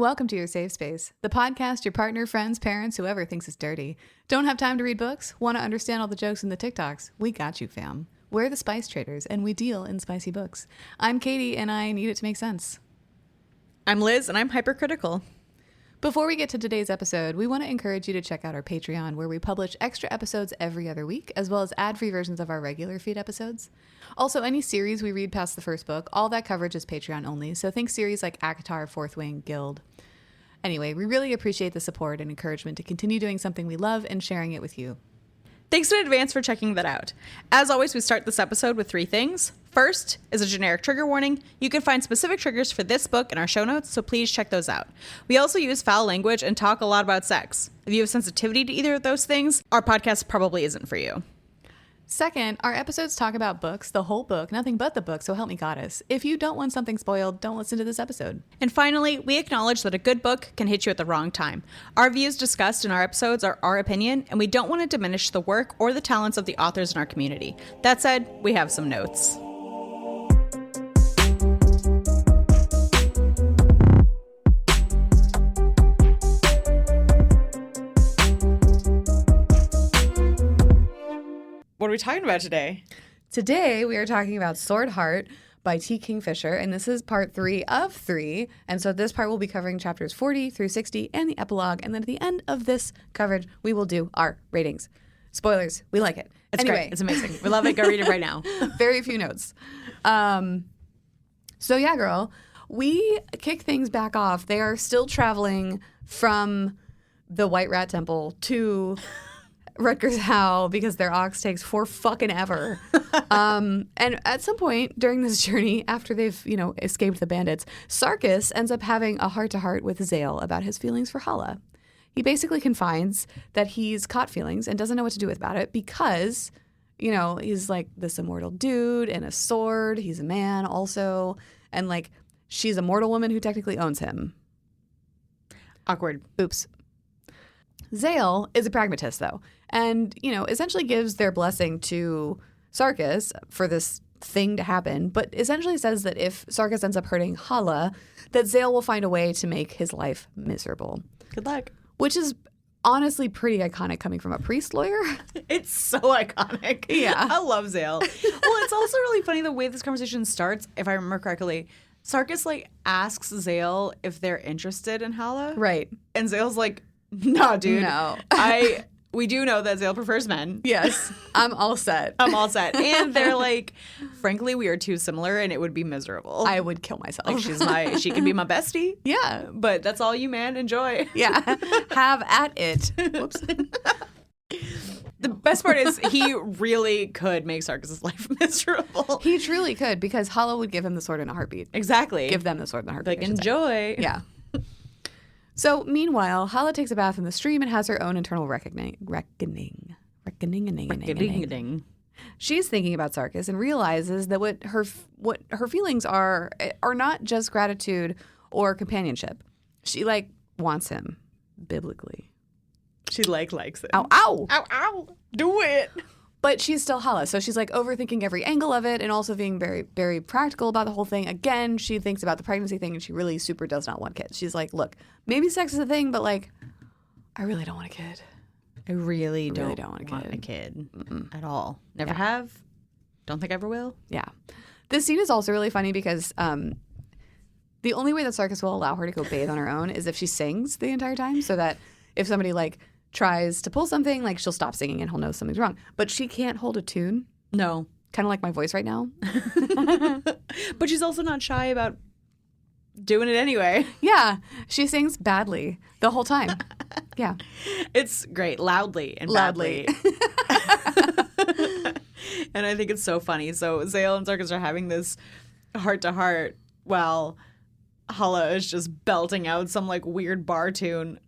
Welcome to your safe space, the podcast your partner, friends, parents, whoever thinks it's dirty. Don't have time to read books? Want to understand all the jokes in the TikToks? We got you, fam. We're the Spice Traders, and we deal in spicy books. I'm Katie, and I need it to make sense. I'm Liz, and I'm hypercritical. Before we get to today's episode, we want to encourage you to check out our Patreon, where we publish extra episodes every other week, as well as ad-free versions of our regular feed episodes. Also, any series we read past the first book, all that coverage is Patreon only, so think series like ACOTAR, Fourth Wing, Guild. Anyway, we really appreciate the support and encouragement to continue doing something we love and sharing it with you. Thanks in advance for checking that out. As always, we start this episode with 3 things. First is a generic trigger warning. You can find specific triggers for this book in our show notes, so please check those out. We also use foul language and talk a lot about sex. If you have sensitivity to either of those things, our podcast probably isn't for you. Second, our episodes talk about books, the whole book, nothing but the book, so help me goddess. If you don't want something spoiled, don't listen to this episode. And finally, we acknowledge that a good book can hit you at the wrong time. Our views discussed in our episodes are our opinion, and we don't want to diminish the work or the talents of the authors in our community. That said, we have some notes. What are we talking about today? Today, we are talking about Swordheart by Kingfisher, and this is part 3 of 3. And so this part will be covering chapters 40 through 60 and the epilogue. And then at the end of this coverage, we will do our ratings. Spoilers, we like it. It's great. It's amazing. We love it. Go read it right now. Very few notes. So yeah, girl, we kick things back off. They are still traveling from the White Rat Temple to Rutgers Howe because their ox takes fucking ever. And at some point during this journey, after they've, escaped the bandits, Sarkis ends up having a heart-to-heart with Zale about his feelings for Hala. He basically confides that he's caught feelings and doesn't know what to do about it because, he's like this immortal dude and a sword. He's a man also. And she's a mortal woman who technically owns him. Awkward. Oops. Zale is a pragmatist, though, and, essentially gives their blessing to Sarkis for this thing to happen, but essentially says that if Sarkis ends up hurting Hala, that Zale will find a way to make his life miserable. Good luck. Which is honestly pretty iconic coming from a priest lawyer. It's so iconic. Yeah. I love Zale. Well, it's also really funny the way this conversation starts, if I remember correctly. Sarkis, asks Zale if they're interested in Hala. Right. And Zale's like, nah, dude. No. We do know that Zale prefers men. Yes. I'm all set. I'm all set. And they're like, frankly, we are too similar and it would be miserable. I would kill myself. She can be my bestie. Yeah. But that's all you, man. Enjoy. Yeah. Have at it. Whoops. The best part is he really could make Sarkis' life miserable. He truly could, because Hala would give him the sword in a heartbeat. Exactly. Give them the sword in a heartbeat. Enjoy. Yeah. So, meanwhile, Hala takes a bath in the stream and has her own internal reckoning. She's thinking about Sarkis and realizes that what her feelings are not just gratitude or companionship. She wants him biblically. She likes it. Ow, ow. Ow, ow. Do it. But she's still Hala, so she's overthinking every angle of it and also being very, very practical about the whole thing. Again, she thinks about the pregnancy thing and she really super does not want kids. She's like, look, maybe sex is a thing, but I really don't want a kid. I really don't want a kid at all. Never have. Don't think I ever will. Yeah. This scene is also really funny because the only way that Sarkis will allow her to go bathe on her own is if she sings the entire time, so that if somebody tries to pull something, she'll stop singing and he'll know something's wrong. But she can't hold a tune. No. Kind of like my voice right now. But she's also not shy about doing it anyway. Yeah. She sings badly the whole time. Yeah. It's great. Loudly and badly. And I think it's so funny. So Zale and Sarkis are having this heart-to-heart while Hala is just belting out some weird bar tune.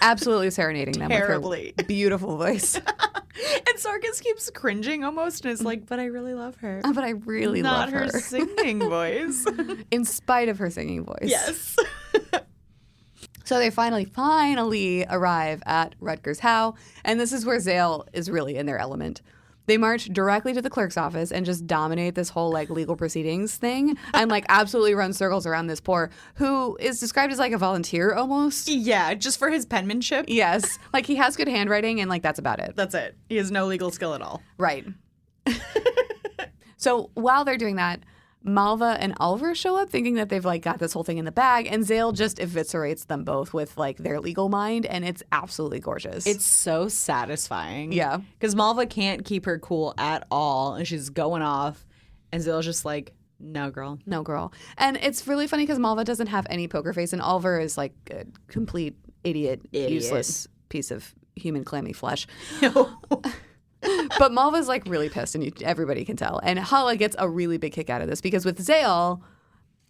Absolutely serenading them terribly. With her beautiful voice. And Sarkis keeps cringing almost and is like, but I really love her. But I really love her. Not her singing voice. In spite of her singing voice. Yes. So they finally arrive at Rutgers Howe, and this is where Zale is really in their element. They march directly to the clerk's office and just dominate this whole like legal proceedings thing and like absolutely run circles around this poor who is described as like a volunteer almost. Yeah, just for his penmanship. Yes. Like he has good handwriting and like that's about it. That's it. He has no legal skill at all. Right. So while they're doing that, Malva and Alvar show up thinking that they've like got this whole thing in the bag, and Zale just eviscerates them both with like their legal mind, and it's absolutely gorgeous. It's so satisfying. Yeah. Because Malva can't keep her cool at all, and she's going off, and Zale's just like, no, girl. No, girl. And it's really funny because Malva doesn't have any poker face, and Alvar is like a complete idiot. Useless piece of human clammy flesh. But Malva's like really pissed, and everybody can tell. And Hala gets a really big kick out of this because with Zale,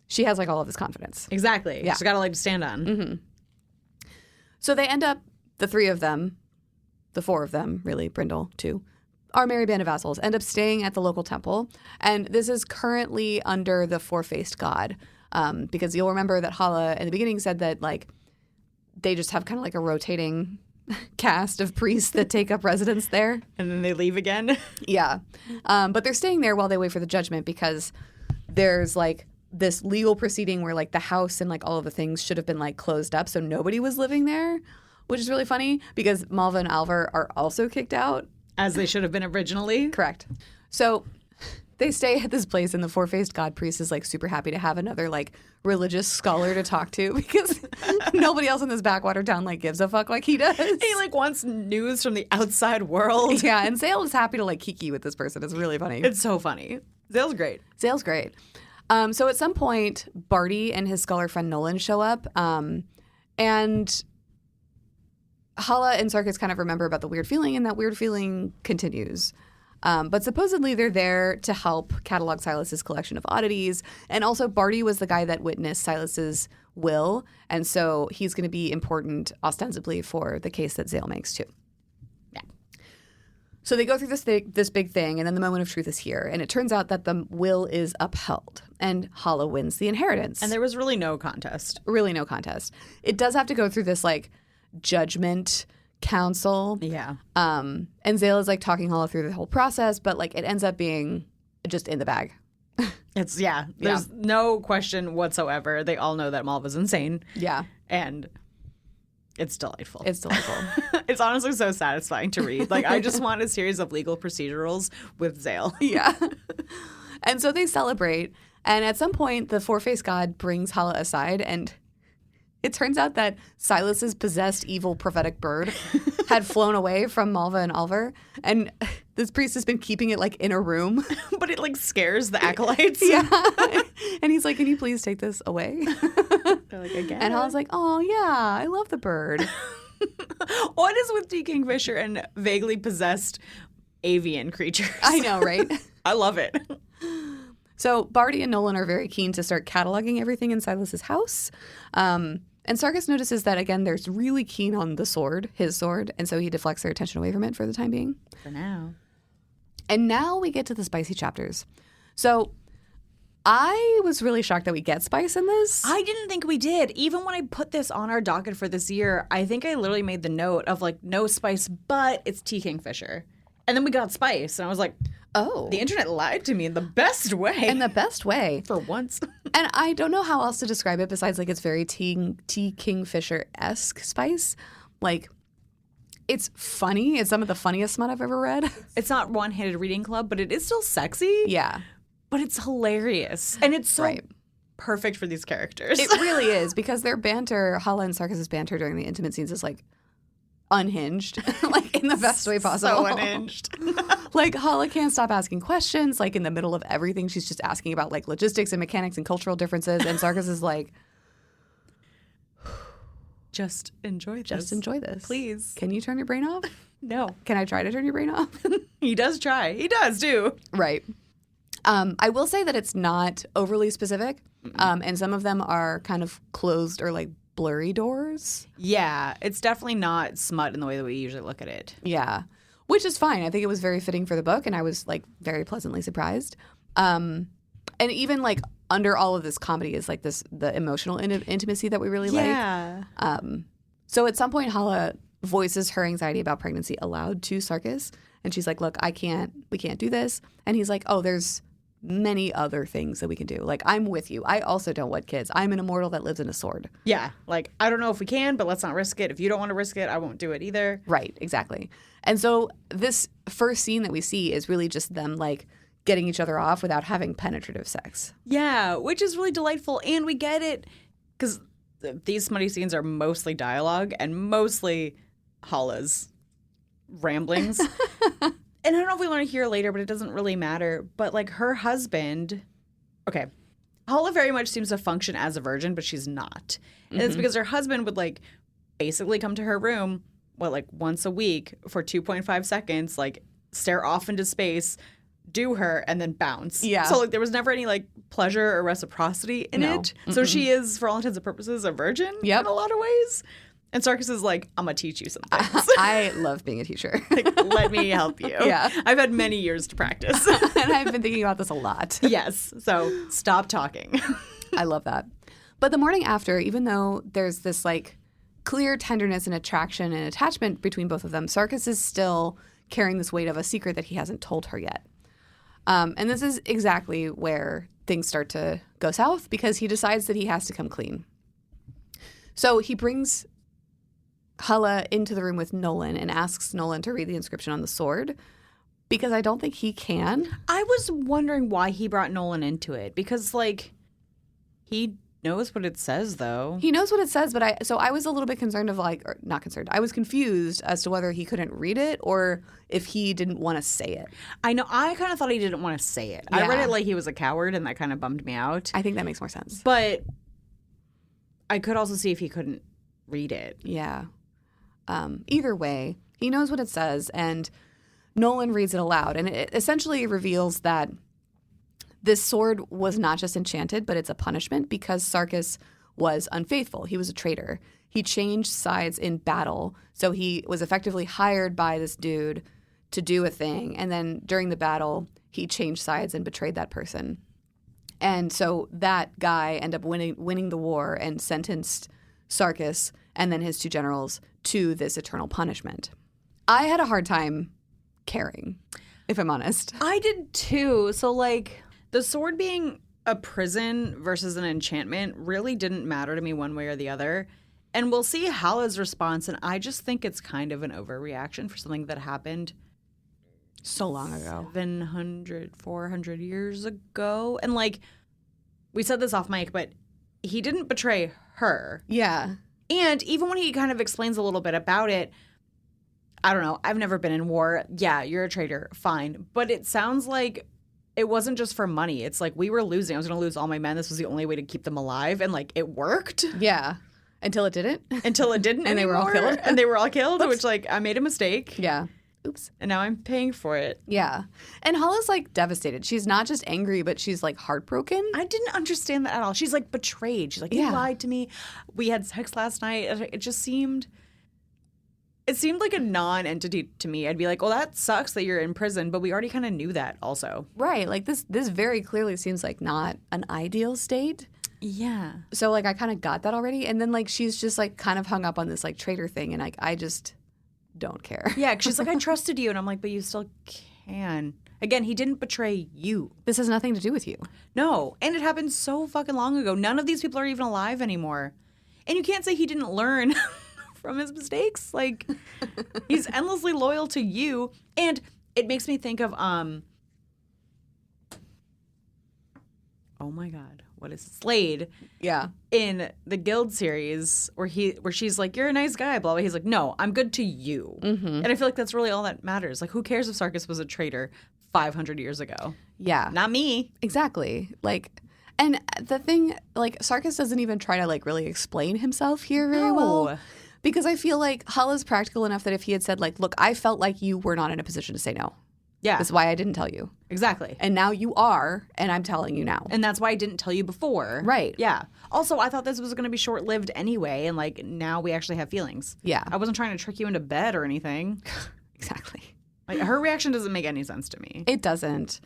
she has like all of this confidence. Exactly. Yeah. She's got a leg to stand on. Mm-hmm. So they end up, the three of them, the four of them, really, Brindle too, our merry band of vassals, end up staying at the local temple. And this is currently under the four-faced god because you'll remember that Hala in the beginning said that like they just have kind of like a rotating cast of priests that take up residence there. And then they leave again. Yeah. But they're staying there while they wait for the judgment because there's like this legal proceeding where like the house and like all of the things should have been like closed up so nobody was living there, which is really funny because Malva and Alvar are also kicked out. As they should have been originally. Correct. So they stay at this place and the four-faced god priest is like super happy to have another like religious scholar to talk to because nobody else in this backwater town like gives a fuck like he does. He like wants news from the outside world. Yeah, and Zale is happy to like kiki with this person. It's really funny. It's so funny. Zale's great. Zale's great. So at some point, Barty and his scholar friend Nolan show up, and Hala and Sarkis kind of remember about the weird feeling, and that weird feeling continues. But supposedly they're there to help catalog Silas's collection of oddities. And also Barty was the guy that witnessed Silas's will. And so he's going to be important ostensibly for the case that Zale makes too. Yeah. So they go through this big thing, and then the moment of truth is here. And it turns out that the will is upheld and Hala wins the inheritance. And there was really no contest. Really no contest. It does have to go through this like judgment council. Yeah. And Zale is like talking Hala through the whole process, but like it ends up being just in the bag. There's no question whatsoever. They all know that Malva's insane. Yeah. And it's delightful. It's delightful. It's honestly so satisfying to read. Like, I just want a series of legal procedurals with Zale. Yeah. And so they celebrate. And at some point, the four-faced god brings Hala aside, and it turns out that Silas's possessed evil prophetic bird had flown away from Malva and Alvar, and this priest has been keeping it like in a room. But it like scares the acolytes. Yeah. And he's like, can you please take this away? They're like, again. And Hala's like, oh yeah, I love the bird. What is with Kingfisher and vaguely possessed avian creatures? I know, right? I love it. So Barty and Nolan are very keen to start cataloging everything in Silas's house. And Sarkis notices that, again, they're really keen on the sword, his sword, and so he deflects their attention away from it for the time being. For now. And now we get to the spicy chapters. So I was really shocked that we get spice in this. I didn't think we did. Even when I put this on our docket for this year, I think I literally made the note of like, no spice, but it's Kingfisher. And then we got spice, and I was like, oh. The internet lied to me in the best way. In the best way. For once. And I don't know how else to describe it besides like it's very Kingfisher-esque spice. Like, it's funny. It's some of the funniest smut I've ever read. It's not one-handed reading club, but it is still sexy. Yeah. But it's hilarious. And it's so perfect for these characters. It really is, because their banter, Hala and Sarkis' banter during the intimate scenes is like unhinged, like in the best way possible. So unhinged. Like Hala can't stop asking questions, like in the middle of everything. She's just asking about like logistics and mechanics and cultural differences. And Sarkis is like, just enjoy this. Just enjoy this. Please. Can you turn your brain off? No. Can I try to turn your brain off? He does try. He does too. Right. I will say that it's not overly specific. And some of them are kind of closed or like blurry doors. Yeah. It's definitely not smut in the way that we usually look at it. Yeah. Which is fine. I think it was very fitting for the book, and I was like very pleasantly surprised. And even like under all of this comedy is like the emotional intimacy that we really like. So at some point, Hala voices her anxiety about pregnancy aloud to Sarkis, And she's like, look, we can't do this. And he's like, oh, there's many other things that we can do. Like, I'm with you. I also don't want kids. I'm an immortal that lives in a sword. Yeah. Like, I don't know if we can, but let's not risk it. If you don't want to risk it, I won't do it either. Right. Exactly. And so this first scene that we see is really just them like getting each other off without having penetrative sex. Yeah, which is really delightful. And we get it because these smutty scenes are mostly dialogue and mostly Hala's ramblings. And I don't know if we learn here later, but it doesn't really matter. But like her husband, okay, Hala very much seems to function as a virgin, but she's not. And it's because her husband would like basically come to her room, like once a week for 2.5 seconds, like stare off into space, do her, and then bounce. Yeah. So like there was never any like pleasure or reciprocity in it. So she is, for all intents and purposes, a virgin in a lot of ways. And Sarkis is like, I'm going to teach you some things. I love being a teacher. Like, let me help you. Yeah. I've had many years to practice. And I've been thinking about this a lot. Yes. So stop talking. I love that. But the morning after, even though there's this like clear tenderness and attraction and attachment between both of them, Sarkis is still carrying this weight of a secret that he hasn't told her yet. And this is exactly where things start to go south because he decides that he has to come clean. So he brings Hala into the room with Nolan and asks Nolan to read the inscription on the sword because I don't think he can. I was wondering why he brought Nolan into it because, like, he knows what it says, though. He knows what it says, but I was a little bit concerned of like, or not concerned. I was confused as to whether he couldn't read it or if he didn't want to say it. I know. I kind of thought he didn't want to say it. Yeah. I read it like he was a coward, and that kind of bummed me out. I think that makes more sense. But I could also see if he couldn't read it. Yeah. Either way, he knows what it says, and Nolan reads it aloud, and it essentially reveals that this sword was not just enchanted, but it's a punishment because Sarkis was unfaithful. He was a traitor. He changed sides in battle, so he was effectively hired by this dude to do a thing, and then during the battle, he changed sides and betrayed that person. And so that guy ended up winning the war and sentenced Sarkis and then his two generals to this eternal punishment. I had a hard time caring, if I'm honest. I did too. So, like, the sword being a prison versus an enchantment really didn't matter to me one way or the other. And we'll see Hala's response, and I just think it's kind of an overreaction for something that happened So long ago. 400 years ago. And, like, we said this off mic, but he didn't betray her. Yeah. And even when he kind of explains a little bit about it, I don't know. I've never been in war. Yeah, you're a traitor. Fine. But it sounds like it wasn't just for money. It's like we were losing. I was going to lose all my men. This was the only way to keep them alive. And, like, it worked. Yeah. Until it didn't. Until it didn't And they were all anymore. killed. And they were all killed, which, like, I made a mistake. Yeah. Oops. And now I'm paying for it. Yeah. And Hala's like devastated. She's not just angry, but she's like heartbroken. I didn't understand that at all. She's like betrayed. She's like, you lied to me. We had sex last night. It just seemed like a non-entity to me. I'd be like, well, that sucks that you're in prison, but we already kind of knew that also. Right. Like this very clearly seems like not an ideal state. Yeah. So like I kind of got that already. And then like she's just like kind of hung up on this like traitor thing. And like I just don't care. Yeah. 'Cause she's like, I trusted you. And I'm like, but you still can. Again, he didn't betray you. This has nothing to do with you. No. And it happened so fucking long ago. None of these people are even alive anymore. And you can't say he didn't learn from his mistakes. Like, he's endlessly loyal to you. And it makes me think of, oh my God, what is it? Slade. Yeah. In the Guild series where she's like, you're a nice guy, blah, blah. He's like, no, I'm good to you. Mm-hmm. And I feel like that's really all that matters. Like, who cares if Sarkis was a traitor 500 years ago? Yeah. Not me. Exactly. Like, and the thing, like, Sarkis doesn't even try to, like, really explain himself here very well. Because I feel like Hala's practical enough that if he had said, like, look, I felt like you were not in a position to say no. Yeah. That's why I didn't tell you. Exactly. And now you are, and I'm telling you now. And that's why I didn't tell you before. Right. Yeah. Also, I thought this was going to be short-lived anyway, and, like, now we actually have feelings. Yeah. I wasn't trying to trick you into bed or anything. Exactly. Like, her reaction doesn't make any sense to me. It doesn't.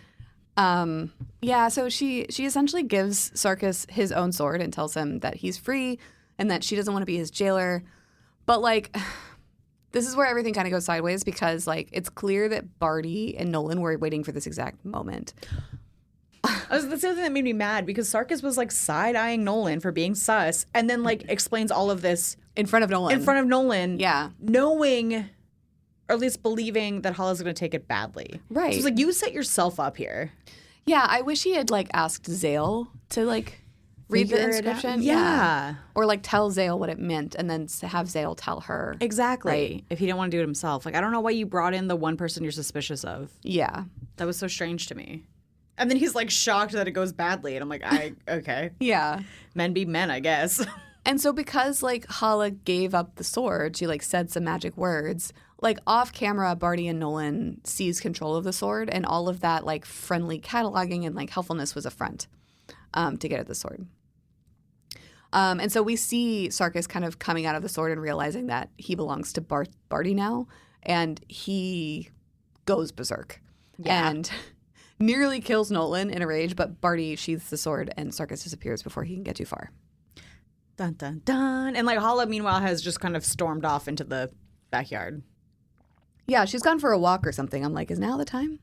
Yeah, so she essentially gives Sarkis his own sword and tells him that he's free and that she doesn't want to be his jailer. But, like, this is where everything kind of goes sideways because, like, it's clear that Barty and Nolan were waiting for this exact moment. That's the other thing that made me mad because Sarkis was, like, side-eyeing Nolan for being sus and then, like, explains all of this In front of Nolan. Yeah. Knowing, or at least believing that Hala's going to take it badly. Right. So it's like, you set yourself up here. Yeah, I wish he had, like, asked Zale to, like, read the inscription. Yeah. Or, like, tell Zale what it meant and then have Zale tell her. Exactly. Right. If he didn't want to do it himself. Like, I don't know why you brought in the one person you're suspicious of. Yeah. That was so strange to me. And then he's, like, shocked that it goes badly. And I'm like, okay. Yeah. Men be men, I guess. And so because, like, Hala gave up the sword, she, like, said some magic words, like, off camera, Barty and Nolan seized control of the sword, and all of that, like, friendly cataloging and, like, helpfulness was a front to get at the sword. And so we see Sarkis kind of coming out of the sword and realizing that he belongs to Barty now, and he goes berserk. Yeah. And nearly kills Nolan in a rage, but Barty sheathes the sword, and Sarkis disappears before he can get too far. Dun, dun, dun. And, like, Hala, meanwhile, has just kind of stormed off into the backyard. Yeah, she's gone for a walk or something. I'm like, is now the time?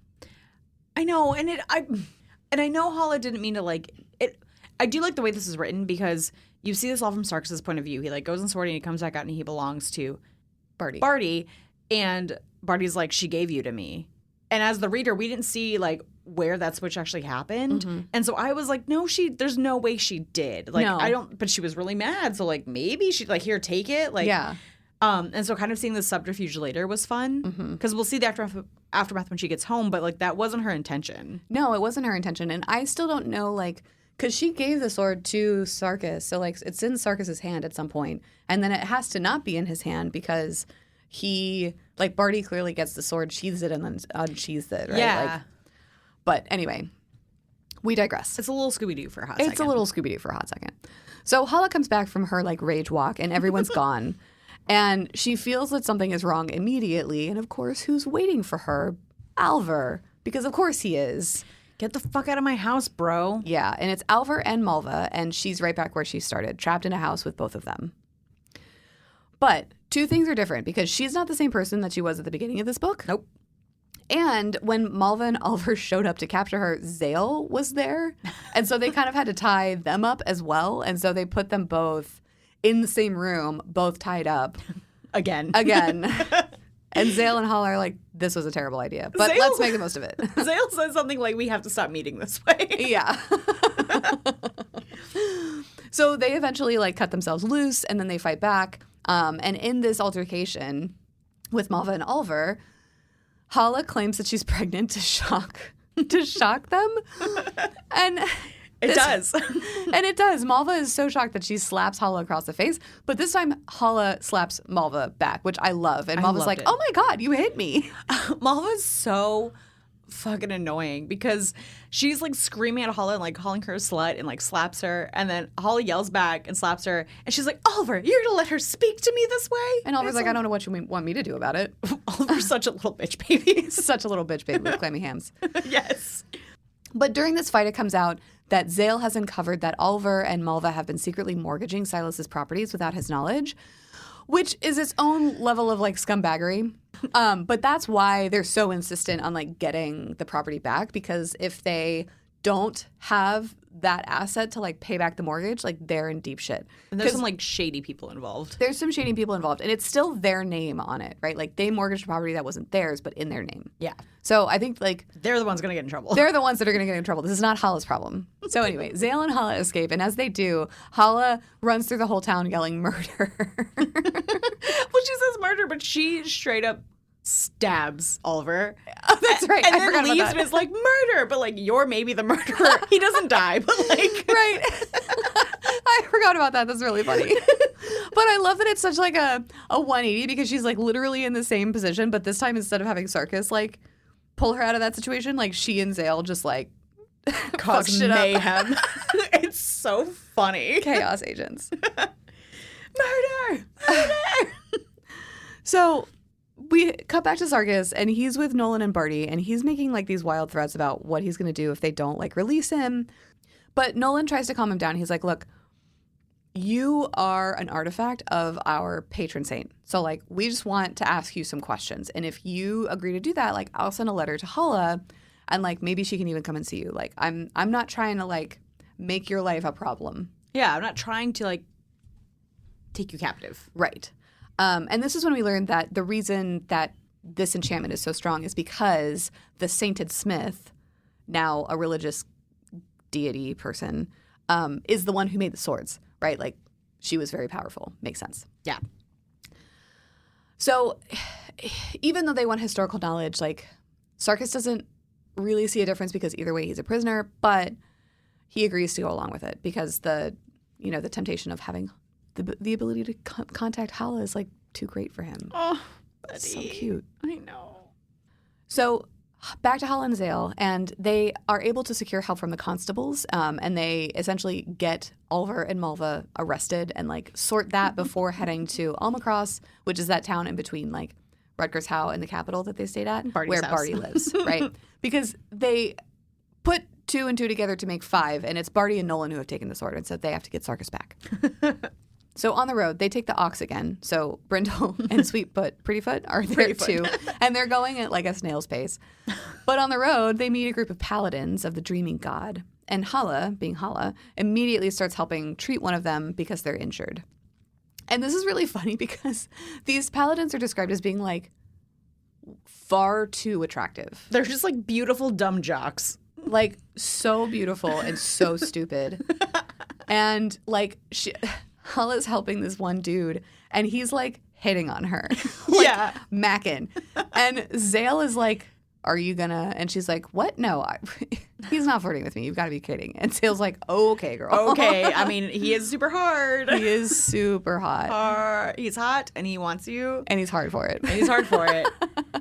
I know, and I know Hala didn't mean to, like, it. I do like the way this is written because you see this all from Sarkis' point of view. He, like, goes in sword and he comes back out and he belongs to Barty, and Barty's like, she gave you to me. And as the reader, we didn't see, like, where that switch actually happened. Mm-hmm. And so I was like, no, there's no way she did. Like, no. but she was really mad. So, like, maybe she'd, like, here, take it. Like, yeah. And so kind of seeing the subterfuge later was fun because we'll see the aftermath when she gets home, but, like, that wasn't her intention. No, it wasn't her intention. And I still don't know, like, because she gave the sword to Sarkis. So, like, it's in Sarkis' hand at some point. And then it has to not be in his hand because he, like, Barty clearly gets the sword, sheathes it, and then unsheathes it, right? Yeah. Like, but anyway, we digress. It's a little Scooby-Doo for a hot second. It's a little Scooby-Doo for a hot second. So Hala comes back from her, like, rage walk, and everyone's gone. And she feels that something is wrong immediately. And, of course, who's waiting for her? Alvar. Because, of course, he is. Get the fuck out of my house, bro. Yeah, and it's Alvar and Malva, and she's right back where she started, trapped in a house with both of them. But two things are different, because she's not the same person that she was at the beginning of this book. Nope. And when Malva and Alvar showed up to capture her, Zale was there. And so they kind of had to tie them up as well. And so they put them both in the same room, both tied up. Again. And Zale and Hala are like, this was a terrible idea, but let's make the most of it. Zale says something like, we have to stop meeting this way. Yeah. So they eventually, like, cut themselves loose, and then they fight back. And in this altercation with Malva and Alvar, Hala claims that she's pregnant to shock them. And it does. And it does. Malva is so shocked that she slaps Hala across the face. But this time, Hala slaps Malva back, which I love. And Malva's like, oh my God, you hit me. Malva's so fucking annoying because she's, like, screaming at Hala and, like, calling her a slut and, like, slaps her. And then Hala yells back and slaps her. And she's like, Alvar, you're going to let her speak to me this way? And Alvar's like, I don't know what you want me to do about it. Alvar's such a little bitch baby. Such a little bitch baby with clammy hams. Yes. But during this fight, it comes out that Zale has uncovered that Alvar and Malva have been secretly mortgaging Silas's properties without his knowledge, which is its own level of, like, scumbaggery. But that's why they're so insistent on, like, getting the property back, because if they don't have that asset to, like, pay back the mortgage, like, they're in deep shit. And there's some, like, shady people involved. There's some shady people involved, and it's still their name on it, right? Like, they mortgaged a property that wasn't theirs, but in their name. Yeah. So I think, like, they're the ones going to get in trouble. They're the ones that are going to get in trouble. This is not Hala's problem. So anyway, Zale and Hala escape, and as they do, Hala runs through the whole town yelling murder. Well, she says murder, but she straight up stabs Alvar. Oh, that's right. And I then forgot leaves about that. and is like, murder, but, like, you're maybe the murderer. He doesn't die, but, like. Right. I forgot about that. That's really funny. But I love that it's such, like, a 180, because she's, like, literally in the same position, but this time, instead of having Sarkis, like, pull her out of that situation, like, she and Zale just, like, cause shit mayhem. It's so funny. Chaos agents. Murder! So we cut back to Sarkis, and he's with Nolan and Barty, and he's making, like, these wild threats about what he's going to do if they don't, like, release him. But Nolan tries to calm him down. He's like, look, you are an artifact of our patron saint. So, like, we just want to ask you some questions. And if you agree to do that, like, I'll send a letter to Hala and, like, maybe she can even come and see you. Like, I'm not trying to, like, make your life a problem. Yeah, I'm not trying to, like, take you captive. Right. And this is when we learned that the reason that this enchantment is so strong is because the sainted smith, now a religious deity person, is the one who made the swords, right? Like, she was very powerful. Makes sense. Yeah. So even though they want historical knowledge, like, Sarkis doesn't really see a difference because either way he's a prisoner, but he agrees to go along with it because the temptation of having the ability to contact Hala is, like, too great for him. Oh, buddy. So cute. I know. So back to Hala and Zale, and they are able to secure help from the constables, and they essentially get Oliver and Malva arrested and, like, sort that before heading to Almacross, which is that town in between, like, Rutgers Howe and the capital that they stayed at, Barty's where house. Barty lives, right? Because they put 2 and 2 together to make 5, and it's Barty and Nolan who have taken the sword, and so they have to get Sarkis back. So on the road, they take the ox again. So Brindle and Prettyfoot are there too. And they're going at, like, a snail's pace. But on the road, they meet a group of paladins of the dreaming god. And Hala, being Hala, immediately starts helping treat one of them because they're injured. And this is really funny because these paladins are described as being, like, far too attractive. They're just, like, beautiful dumb jocks. Like, so beautiful and so stupid. And, like, Hala's helping this one dude, and he's, like, hitting on her. Like, yeah. Mackin'. And Zale is like, are you gonna? And she's like, what? No, he's not flirting with me. You've got to be kidding. And Zale's like, okay, girl. Okay. I mean, he is super hard. He is super hot. He's hot, and he wants you. And he's hard for it. And he's hard for it.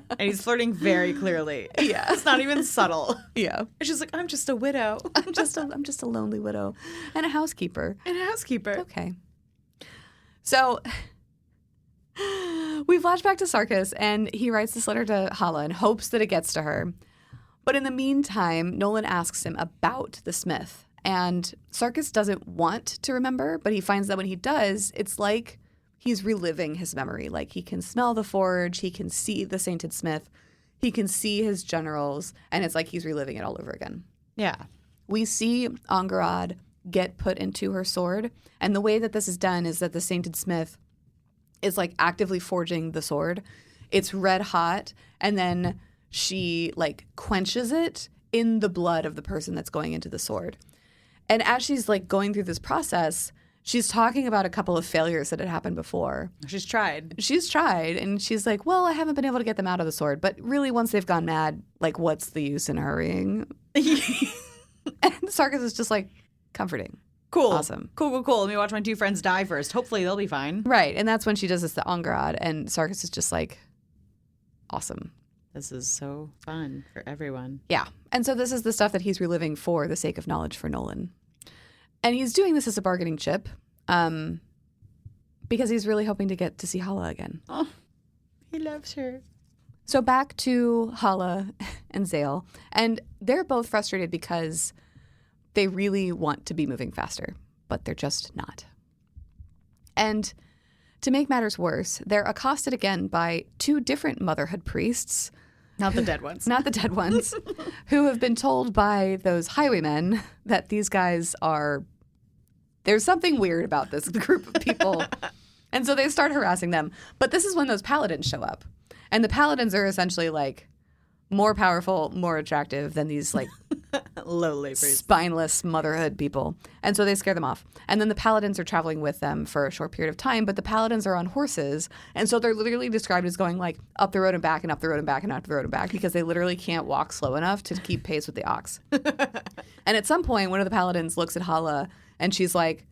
And he's flirting very clearly. Yeah. It's not even subtle. Yeah. And she's like, I'm just a widow. I'm just a lonely widow. And a housekeeper. Okay. So we flash back to Sarkis, and he writes this letter to Hala and hopes that it gets to her. But in the meantime, Nolan asks him about the smith. And Sarkis doesn't want to remember, but he finds that when he does, it's like he's reliving his memory. Like, he can smell the forge, he can see the sainted smith, he can see his generals, and it's like he's reliving it all over again. Yeah. We see Angarad get put into her sword, and the way that this is done is that the sainted smith is, like, actively forging the sword. It's red hot, and then she, like, quenches it in the blood of the person that's going into the sword. And as she's, like, going through this process, she's talking about a couple of failures that had happened before. She's tried, and she's like, well, I haven't been able to get them out of the sword, but really, once they've gone mad, like, what's the use in hurrying? And Sarkis is just, like, comforting. Cool. Awesome. Cool. Let me watch my 2 friends die first. Hopefully they'll be fine. Right. And that's when she does this to Angarad, and Sarkis is just like, awesome. This is so fun for everyone. Yeah. And so this is the stuff that he's reliving for the sake of knowledge for Nolan. And he's doing this as a bargaining chip because he's really hoping to get to see Hala again. Oh, he loves her. So back to Hala and Zale, and they're both frustrated because they really want to be moving faster, but they're just not. And to make matters worse, they're accosted again by 2 different motherhood priests. Not the dead ones. Not the dead ones, who have been told by those highwaymen that these guys are, there's something weird about this group of people. And so they start harassing them. But this is when those paladins show up. And the paladins are essentially, like, more powerful, more attractive than these, like, lowly priests. Spineless motherhood people. And so they scare them off. And then the paladins are traveling with them for a short period of time, but the paladins are on horses. And so they're literally described as going, like, up the road and back and up the road and back and up the road and back because they literally can't walk slow enough to keep pace with the ox. And at some point, one of the paladins looks at Hala and she's like,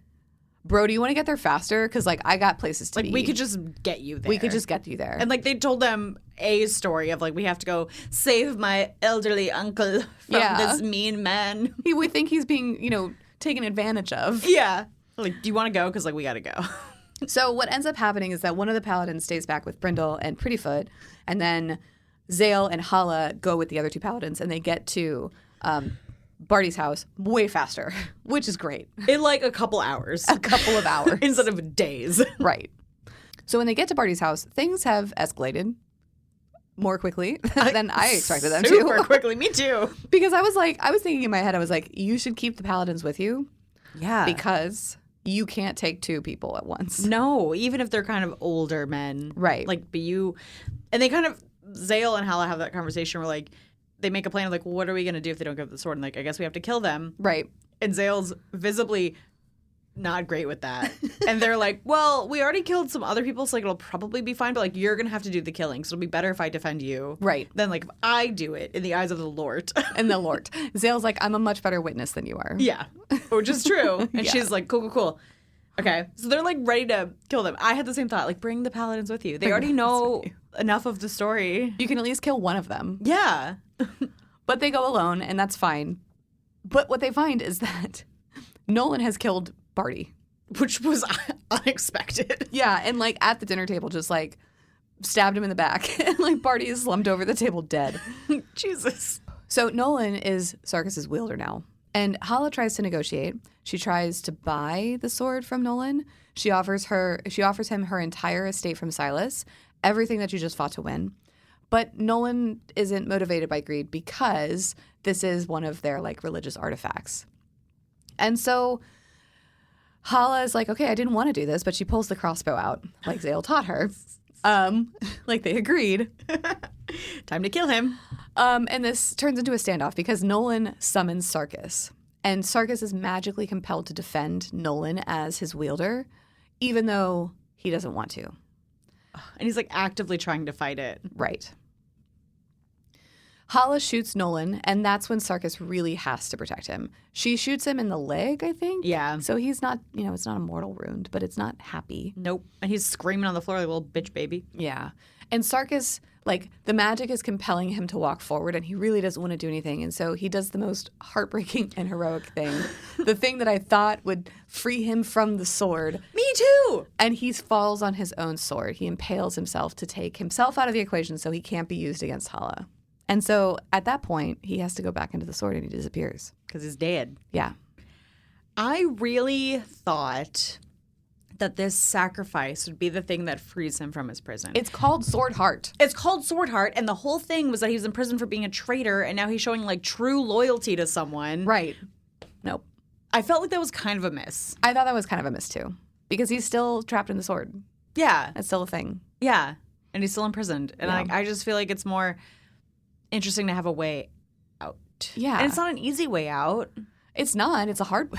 bro, do you want to get there faster? Because, like, I got places to be. Like, we could just get you there. We could just get you there. And, like, they told them a story of, like, we have to go save my elderly uncle from this mean man. We think he's being, taken advantage of. Yeah. Like, do you want to go? Because, like, we got to go. So what ends up happening is that one of the paladins stays back with Brindle and Prettyfoot, and then Zale and Hala go with the other 2 paladins, and they get to Barty's house way faster, which is great. In like a couple hours. A couple of hours. Instead of days. Right. So when they get to Barty's house, things have escalated more quickly than I expected them to. Super quickly. Me too. Because I was thinking in my head, I was like, you should keep the paladins with you. Yeah. Because you can't take 2 people at once. No, even if they're kind of older men. Right. Like, but you, and they kind of, Zale and Hala have that conversation where like, they make a plan of like, well, what are we going to do if they don't give the sword? And like, I guess we have to kill them. Right. And Zale's visibly not great with that. And they're like, well, we already killed some other people, so like it'll probably be fine, but like you're going to have to do the killing. So it'll be better if I defend you. Right. Than like if I do it in the eyes of the Lord. And the Lord. Zale's like, I'm a much better witness than you are. Yeah. Which is true. And Yeah. she's like, cool. Okay. So they're like ready to kill them. I had the same thought, like bring the paladins with you. They already know enough of the story. You can at least kill one of them. Yeah. But they go alone, and that's fine. But what they find is that Nolan has killed Barty. Which was unexpected. Yeah, and like at the dinner table, just like stabbed him in the back. And like Barty is slumped over the table dead. Jesus. So Nolan is Sarkis's wielder now. And Hala tries to negotiate. She tries to buy the sword from Nolan. She offers him her entire estate from Silas, everything that you just fought to win. But Nolan isn't motivated by greed because this is one of their like religious artifacts. And so Hala is like, okay, I didn't want to do this, but she pulls the crossbow out like Zale taught her. Like they agreed. Time to kill him. And this turns into a standoff because Nolan summons Sarkis. And Sarkis is magically compelled to defend Nolan as his wielder, even though he doesn't want to. And he's like actively trying to fight it. Right. Hala shoots Nolan, and that's when Sarkis really has to protect him. She shoots him in the leg, I think. Yeah. So he's not, it's not a mortal wound, but it's not happy. Nope. And he's screaming on the floor like a little bitch baby. Yeah. And Sarkis, like, the magic is compelling him to walk forward, and he really doesn't want to do anything. And so he does the most heartbreaking and heroic thing. The thing that I thought would free him from the sword. Me too! And he falls on his own sword. He impales himself to take himself out of the equation so he can't be used against Hala. And so at that point, he has to go back into the sword and he disappears. Because he's dead. Yeah. I really thought that this sacrifice would be the thing that frees him from his prison. It's called Swordheart. It's called Swordheart, and the whole thing was that he was in prison for being a traitor, and now he's showing like true loyalty to someone. Right. Nope. I felt like that was kind of a miss. I thought that was kind of a miss too. Because he's still trapped in the sword. Yeah. That's still a thing. Yeah. And he's still imprisoned. And Yeah. I just feel like it's more interesting to have a way out. Yeah. And it's not an easy way out. It's not. It's a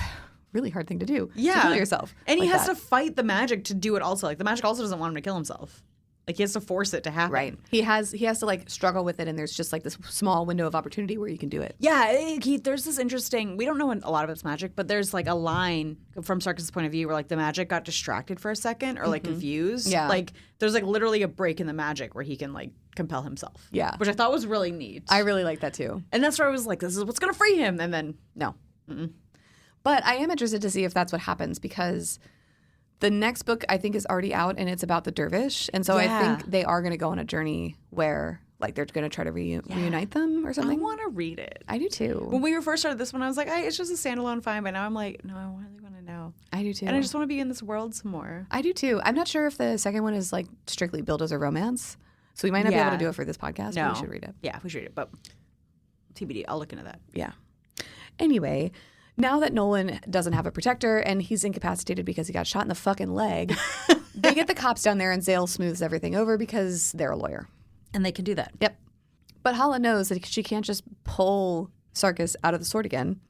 really hard thing to do. Yeah. To kill yourself. And he like has that. to fight the magic to do it also. Like the magic also doesn't want him to kill himself. Like he has to force it to happen. Right. He has to like struggle with it, and there's just like this small window of opportunity where you can do it. Yeah, there's this interesting, we don't know a lot of it's magic, but there's like a line from Sarkis' point of view where like the magic got distracted for a second or like confused. Yeah. Like there's like literally a break in the magic where he can like compel himself. Yeah. Which I thought was really neat. I really like that too. And that's where I was like, this is what's going to free him. And then No. But I am interested to see if that's what happens because the next book I think is already out and it's about the dervish. And so I Yeah. think they are going to go on a journey where like they're going to try to reunite them or I something. want to read it. I do too. When we first started this one, I was like, it's just a standalone fine. But now I'm like, no, I really want to know. I do too. And I just want to be in this world some more. I do too. I'm not sure if the second one is like strictly billed as a romance. So we might not be able to do it for this podcast, but we should read it. Yeah, we should read it. But TBD, I'll look into that. Yeah. Anyway, now that Nolan doesn't have a protector and he's incapacitated because he got shot in the fucking leg, they get the cops down there and Zale smooths everything over because they're a lawyer. And they can do that. Yep. But Hala knows that she can't just pull Sarkis out of the sword again.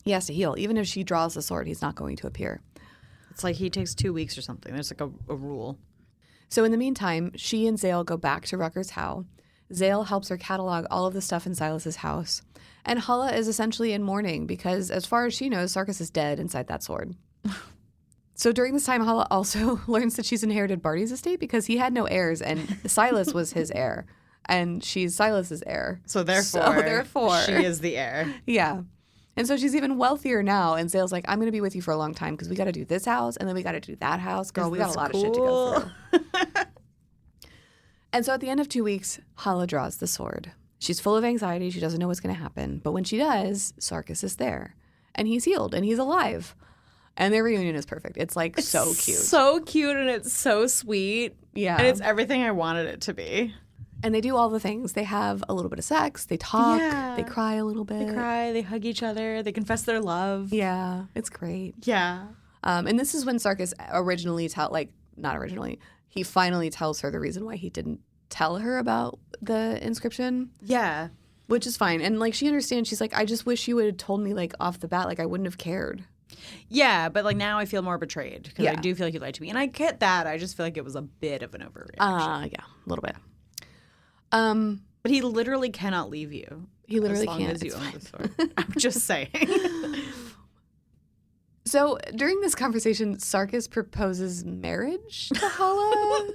He has to heal. Even if she draws the sword, he's not going to appear. It's like he takes 2 weeks or something. There's like a rule. So in the meantime, she and Zale go back to Rutgers Howe. Zale helps her catalog all of the stuff in Silas's house. And Hala is essentially in mourning because, as far as she knows, Sarkis is dead inside that sword. So during this time, Hala also learns that she's inherited Barty's estate because he had no heirs and Silas was his heir. And she's Silas's heir. So therefore, she she is the heir. Yeah. And so she's even wealthier now. And Zale's like, I'm going to be with you for a long time because we got to do this house and then we got to do that house. Girl, we got a lot of shit to go through. And so at the end of 2 weeks, Hala draws the sword. She's full of anxiety. She doesn't know what's going to happen. But when she does, Sarkis is there. And he's healed and he's alive. And their reunion is perfect. It's like so cute. So cute and it's so sweet. Yeah. And it's everything I wanted it to be. And they do all the things. They have a little bit of sex. They talk. Yeah. They cry a little bit. They cry. They hug each other. They confess their love. Yeah. It's great. Yeah. And this is when Sarkis he finally tells her the reason why he didn't tell her about the inscription. Yeah. Which is fine. And like she understands. She's like, I just wish you would have told me like off the bat. Like I wouldn't have cared. Yeah, but like now I feel more betrayed because I Yeah. do feel like you lied to me. And I get that. I just feel like it was a bit of an overreaction. Yeah, a little bit. But he literally cannot leave you. He literally as long can't. as you It's own fine. the sword. I'm just saying. So during this conversation, Sarkis proposes marriage to Hala.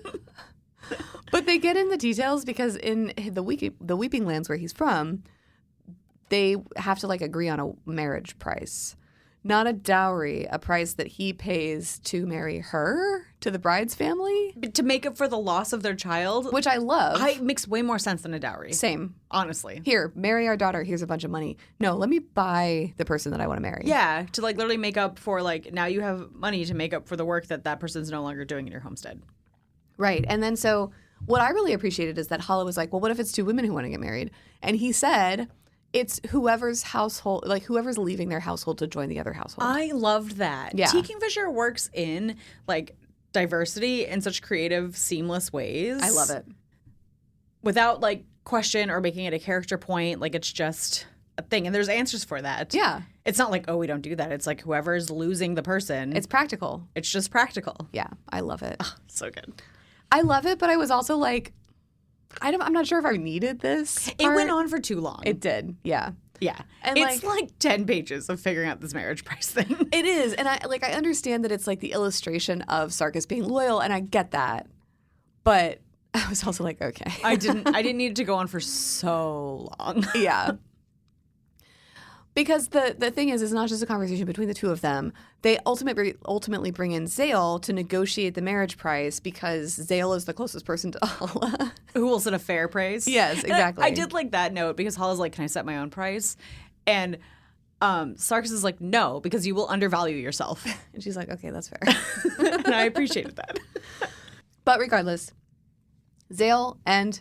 But they get in the details because in the Weeping Lands where he's from, they have to like agree on a marriage price. Not a dowry, a price that he pays to marry her to the bride's family. To make up for the loss of their child, Which I love. makes way more sense than a dowry. Same. Honestly. Here, marry our daughter. Here's a bunch of money. No, let me buy the person that I want to marry. Yeah, to like literally make up for like now you have money to make up for the work that person's no longer doing in your homestead. Right. And then so what I really appreciated is that Hala was like, well, what if it's two women who want to get married? And he said it's whoever's household, like whoever's leaving their household to join the other household. I loved that. Yeah. Kingfisher works in like diversity in such creative, seamless ways. I love it. Without like question or making it a character point. Like it's just a thing. And there's answers for that. Yeah. It's not like, oh, we don't do that. It's like whoever's losing the person. It's practical. It's just practical. Yeah. I love it. So good. I love it, but I was also like, I'm not sure if I needed this. It part. went on for too long. It did. Yeah. Yeah. And it's like 10 pages of figuring out this marriage price thing. It is. And I understand that it's like the illustration of Sarkis being loyal, and I get that. But I was also like, okay. I didn't need it to go on for so long. Yeah. Because the thing is, it's not just a conversation between the two of them. They ultimately bring in Zale to negotiate the marriage price because Zale is the closest person to Hala. Who will set a fair price? Yes, And exactly. I did like that note because Hala's like, can I set my own price? And Sarkis is like, no, because you will undervalue yourself. And she's like, okay, that's fair. And I appreciated that. But regardless, Zale and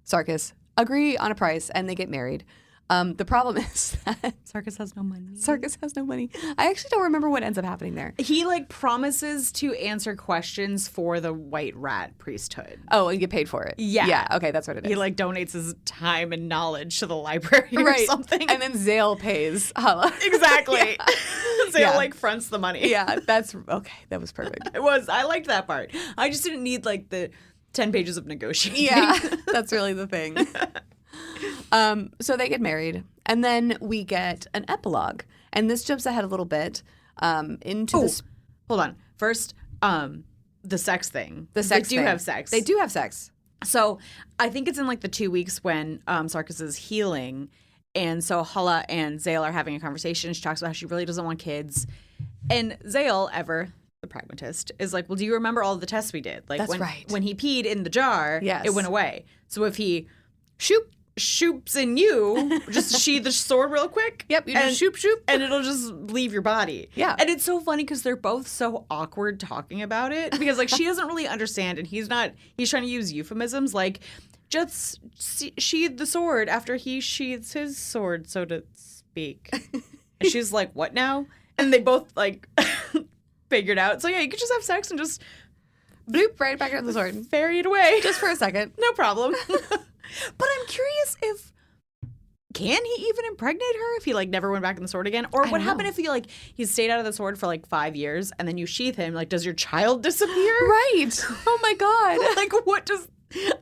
Sarkis agree on a price and they get married. The problem is that Sarkis has no money. Sarkis has no money. I actually don't remember what ends up happening there. He like promises to answer questions for the white rat priesthood. Oh, and get paid for it. Yeah. Yeah, okay, that's what it is. He like donates his time and knowledge to the library or something. And then Zale pays Hala. Exactly. Zale Yeah. like fronts the money. Yeah, that's okay. That was perfect. I liked that part. I just didn't need like the 10 pages of negotiating. Yeah, that's really the thing. So they get married, and then we get an epilogue, and this jumps ahead a little bit into this. Hold on. First, the sex thing. The sex They do thing. have sex. They do have sex. So I think it's in like the 2 weeks when Sarkis is healing. And so Hala and Zale are having a conversation. She talks about how she really doesn't want kids. And Zale, the pragmatist, is like, well, do you remember all the tests we did? Like That's right. When he peed in the jar, Yes. it went away. So if he shoops in you, just sheathe the sword real quick. Yep, you just shoop. And it'll just leave your body. Yeah. And it's so funny because they're both so awkward talking about it because like she doesn't really understand and he's trying to use euphemisms like just sheathe the sword after he sheathes his sword, so to speak. And she's like, what now? And they both like figured out. So yeah, you could just have sex and just Bloop, right back into the sword. ferry it away. Just for a second. No problem. But I'm curious if can he even impregnate her if he like never went back in the sword again? Or what happened if he stayed out of the sword for like 5 years and then you sheath him? Like, does your child disappear? Right. Oh my God. Like, what does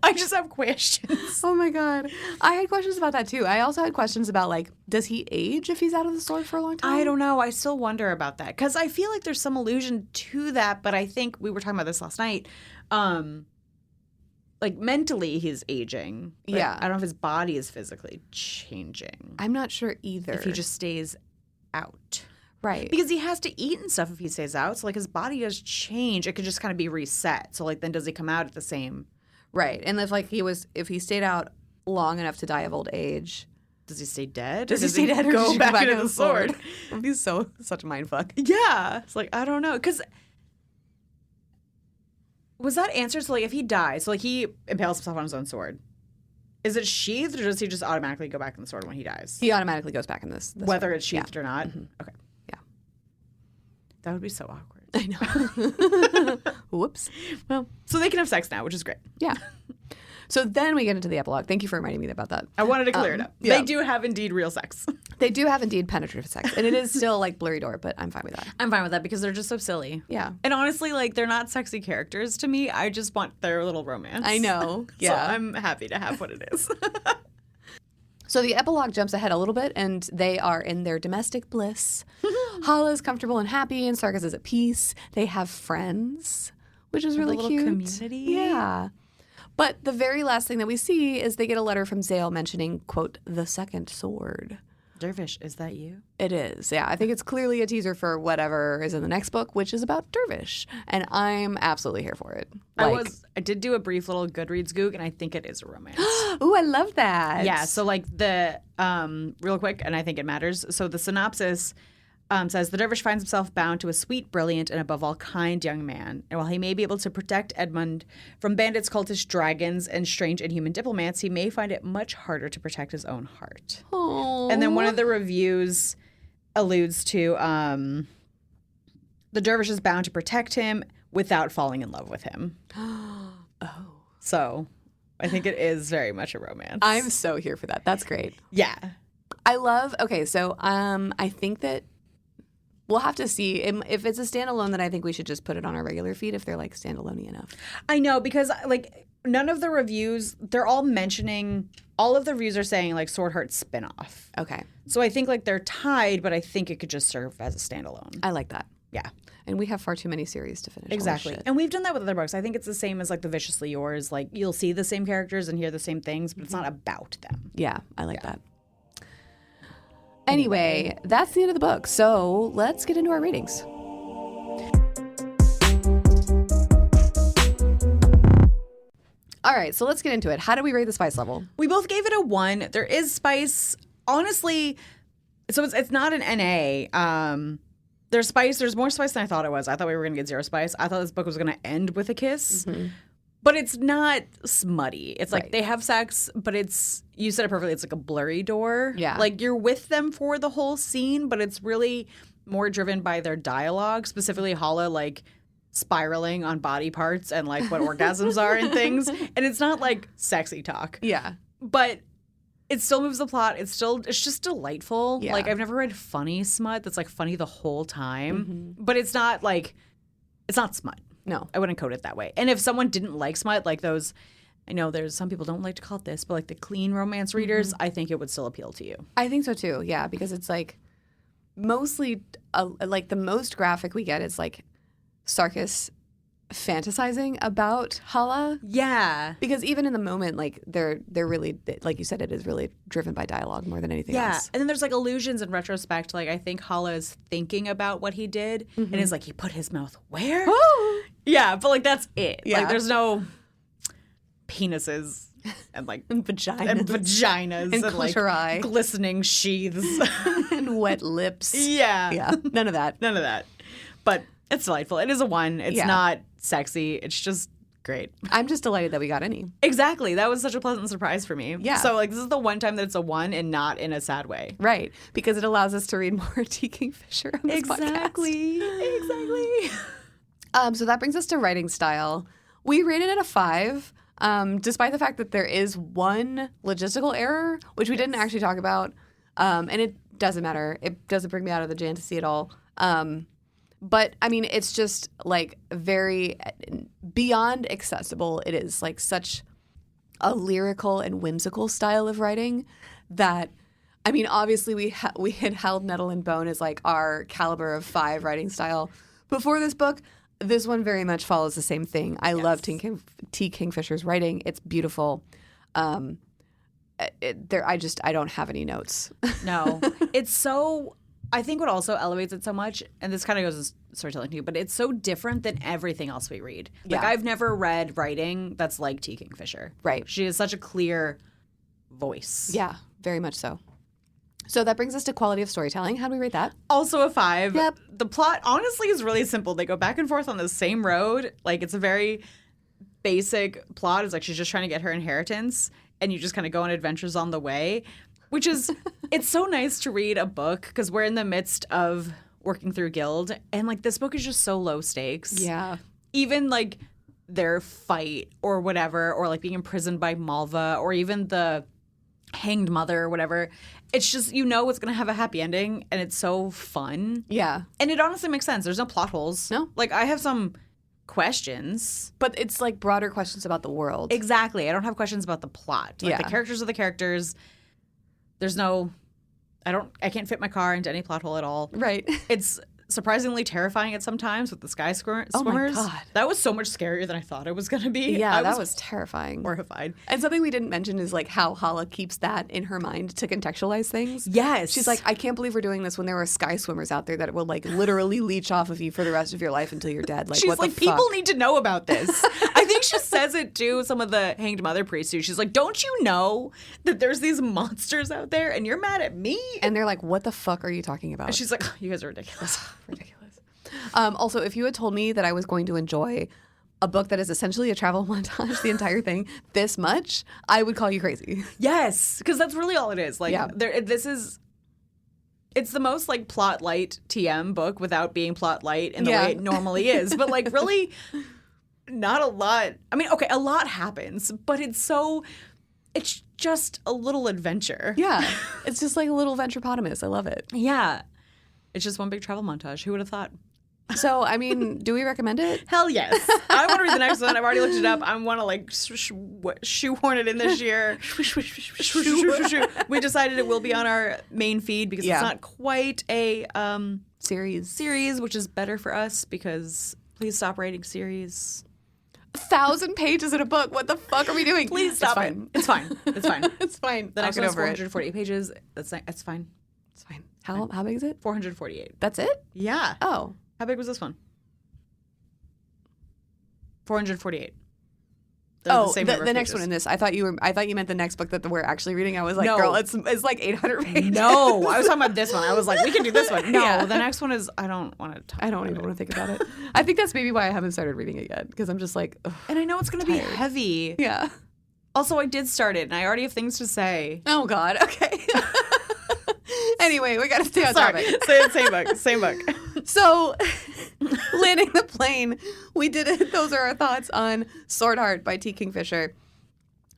I just have questions. Oh my God. I had questions about that too. I also had questions about like, does he age if he's out of the sword for a long time? I don't know. I still wonder about that because I feel like there's some allusion to that, but I think we were talking about this last night. Like mentally he's aging. Yeah. I don't know if his body is physically changing. I'm not sure either. If he just stays out. right. Because he has to eat and stuff if he stays out. So like his body does change. It could just kind of be reset. So like then does he come out at the same Right. And if he stayed out long enough to die of old age. Does he stay dead? Does he stay dead or go does he back into the sword? It would be such a mindfuck. Yeah. It's like, I don't know. Because was that answered? So, like, if he dies, so, like, he impales himself on his own sword. Is it sheathed or does he just automatically go back in the sword when he dies? He automatically goes back in this Whether sword. it's sheathed or not? Mm-hmm. Okay. Yeah. That would be so awkward. I know. Whoops. Well, so they can have sex now, which is great. Yeah. So then we get into the epilogue. Thank you for reminding me about that. I wanted to clear it up. Yeah. They do have indeed real sex. They do have indeed penetrative sex. And it is still like blurry door, but I'm fine with that. I'm fine with that because they're just so silly. Yeah. And honestly, like, they're not sexy characters to me. I just want their little romance. I know. So I'm happy to have what it is. So the epilogue jumps ahead a little bit, and they are in their domestic bliss. Hala is comfortable and happy, and Sarkis is at peace. They have friends, which is really little cute. community. Yeah. But the very last thing that we see is they get a letter from Zale mentioning, quote, the second sword. Dervish, is that you? It is, yeah. I think it's clearly a teaser for whatever is in the next book, which is about Dervish. And I'm absolutely here for it. I did do a brief little Goodreads goog, and I think it is a romance. Ooh, I love that. Yeah, so like the, real quick, and I think it matters. So the synopsis says, the dervish finds himself bound to a sweet, brilliant, and above all kind young man. And while he may be able to protect Edmund from bandits, cultists, dragons, and strange inhuman diplomats, he may find it much harder to protect his own heart. Aww. And then one of the reviews alludes to the dervish is bound to protect him without falling in love with him. Oh. So I think it is very much a romance. I'm so here for that. That's great. Yeah. I love, okay, so I think that we'll have to see. If it's a standalone, then I think we should just put it on our regular feed if they're like standalone-y enough. I know, because like none of the reviews, they're all mentioning, all of the reviews are saying like Swordheart spinoff. Okay. So I think like they're tied, but I think it could just serve as a standalone. I like that. Yeah. And we have far too many series to finish. Exactly. And we've done that with other books. I think it's the same as like the Viciously Yours. Like you'll see the same characters and hear the same things, but it's not about them. Yeah, I like that. Anyway, that's the end of the book. So let's get into our ratings. All right, so let's get into it. How do we rate the spice level? We both gave it a 1. There is spice. Honestly, so it's not an NA. There's spice. There's more spice than I thought it was. I thought we were going to get 0 spice. I thought this book was going to end with a kiss. Mm-hmm. But it's not smutty. It's like they have sex, but it's, you said it perfectly, it's like a blurry door. Yeah. Like you're with them for the whole scene, but it's really more driven by their dialogue, specifically Hala like spiraling on body parts and like what orgasms are and things. And it's not like sexy talk. Yeah. But it still moves the plot. It's just delightful. Yeah. Like I've never read funny smut that's like funny the whole time. But it's not like, it's not smut. No. I wouldn't code it that way. And if someone didn't like smut, like those, I know there's some people don't like to call it this, but like the clean romance readers, I think it would still appeal to you. I think so too, yeah, because it's like mostly, like the most graphic we get is like Sarkis fantasizing about Hala. Yeah. Because even in the moment, like they're really, like you said, it is really driven by dialogue more than anything else. Yeah. And then there's like allusions in retrospect. Like I think Hala is thinking about what he did and is like, he put his mouth where? Oh! Yeah, but like that's it. Yeah. Like there's no penises and like And vaginas. and And like clitori. glistening sheaths. And wet lips. Yeah. Yeah, none of that. None of that. But it's delightful. It is a 1. It's Yeah. not sexy. It's just great. I'm just delighted that we got any. Exactly. That was such a pleasant surprise for me. Yeah. So like this is the one time that it's a 1 and not in a sad way. Right, because it allows us to read more T. Kingfisher on this podcast. Exactly. So that brings us to writing style. We rated it a 5, despite the fact that there is one logistical error, which we didn't actually talk about, and it doesn't matter. It doesn't bring me out of the fantasy at all. But I mean, it's just like very beyond accessible. It is like such a lyrical and whimsical style of writing that, I mean, obviously we had held Nettle and Bone as like our caliber of 5 writing style before this book. This one very much follows the same thing. I love T. Kingfisher's writing. It's beautiful. I don't have any notes. No. It's so, I think what also elevates it so much, and this kind of goes as storytelling too, but it's so different than everything else we read. Like Yeah. I've never read writing that's like T. Kingfisher. Right. She has such a clear voice. Yeah, very much so. So that brings us to quality of storytelling. How do we rate that? Also a 5. Yep. The plot honestly is really simple. They go back and forth on the same road. Like, it's a very basic plot. It's like she's just trying to get her inheritance, and you just kind of go on adventures on the way, which is, it's so nice to read a book because we're in the midst of working through Guild, and like this book is just so low stakes. Yeah. Even like their fight or whatever, or like being imprisoned by Malva, or even the hanged mother or whatever. It's just, you know, it's going to have a happy ending, and it's so fun. Yeah. And it honestly makes sense. There's no plot holes. No. Like, I have some questions. But it's like broader questions about the world. Exactly. I don't have questions about the plot. Like, Yeah. the characters are the characters. There's no, I can't fit my car into any plot hole at all. Right. It's surprisingly terrifying at some times with the sky swimmers. Oh my God. That was so much scarier than I thought it was going to be. Yeah, I that was terrifying. horrified. And something we didn't mention is like how Hala keeps that in her mind to contextualize things. Yes. She's like, I can't believe we're doing this when there are sky swimmers out there that will like literally leech off of you for the rest of your life until you're dead. Like, she's what like, the people fuck? need to know about this. I think she says it too, some of the hanged mother priests too. She's like, don't you know that there's these monsters out there and you're mad at me? And they're like, what the fuck are you talking about? And she's like, oh, you guys are ridiculous. Ridiculous. Also, if you had told me that I was going to enjoy a book that is essentially a travel montage, the entire thing, this much, I would call you crazy. Yes, because that's really all it is. Like, Yeah. It's the most like plot light TM book without being plot light in the Yeah. way it normally is. But like, really, not a lot. I mean, okay, a lot happens, but it's just a little adventure. Yeah. It's just like a little venturepotamus. I love it. Yeah. It's just one big travel montage. Who would have thought? So, I mean, do we recommend it? Hell yes. I want to read the next one. I've already looked it up. I want to like shoehorn it in this year. We decided it will be on our main feed because Yeah. it's not quite a Series. which is better for us because please stop rating series. 1,000 pages in a book. What the fuck are we doing? Please stop it's it. fine. It's fine. It's fine. It's fine. The I'll next get one is over it. 448 pages. That's fine. It's fine. How big is it? 448. That's it? Yeah. Oh. How big was this one? 448. The next one in this. I thought you meant the next book that we're actually reading. I was like, No. girl, it's like 800 pages. No, I was talking about this one. I was like, we can do this one. No, Yeah. the next one is, I don't want to talk I don't even want to think about it. I think that's maybe why I haven't started reading it yet, because I'm just like, ugh. And I know it's going to be Tired. heavy. Yeah. Also, I did start it, and I already have things to say. Oh God. Okay. Anyway, we got to stay on Sorry. topic. Same book. So, landing the plane, we did it. Those are our thoughts on Swordheart by T. Kingfisher.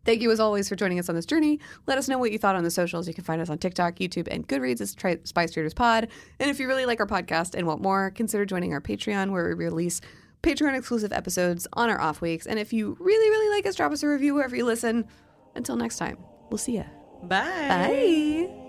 Thank you, as always, for joining us on this journey. Let us know what you thought on the socials. You can find us on TikTok, YouTube, and Goodreads as Spice Traders Pod. And if you really like our podcast and want more, consider joining our Patreon, where we release Patreon-exclusive episodes on our off weeks. And if you really, really like us, drop us a review wherever you listen. Until next time, we'll see ya. Bye. Bye.